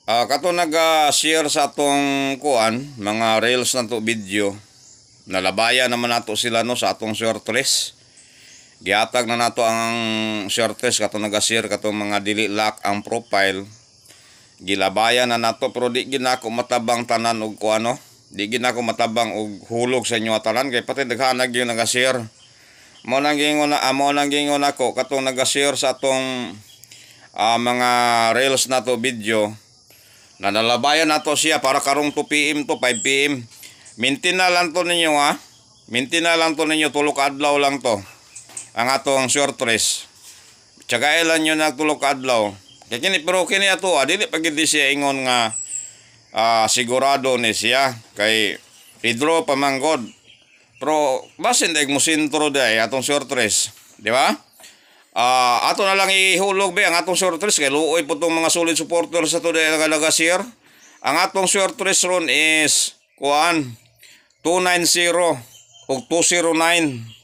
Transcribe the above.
Kato nag-share sa atong kuan, mga reels na to video. Nalabaya naman nato sila no sa atong shortlist. Gihatag na nato ang shortlist kato nag-share kato mga dili lock ang profile. Gilabaya na nato pero di ginako matabang tanan og kuano. Di ginako matabang og hulog sa inyo tanan kay pati daghanag yung nag-share. Mo nang gingon ako katong nag-share sa atong mga reels na to video. Na nalabayan nato siya para karong 2 PM to 5 PM. Mintin na lang to ninyo ha. Mintin na lang to ninyo, tulok adlaw lang to. Ang atong short race. Tsaka ilan nyo nagtulok adlaw. Pero kini ato, dili pag hindi siya ingon nga sigurado ni siya. Kay Pedro pamanggod. Pero basin daig mo sintro day atong short race. Di ba? Ato na lang ihulog ang atong short race kay luoy po tong mga solid supporters sa to day naga-share. Ang atong short race ron is 290 ug 209.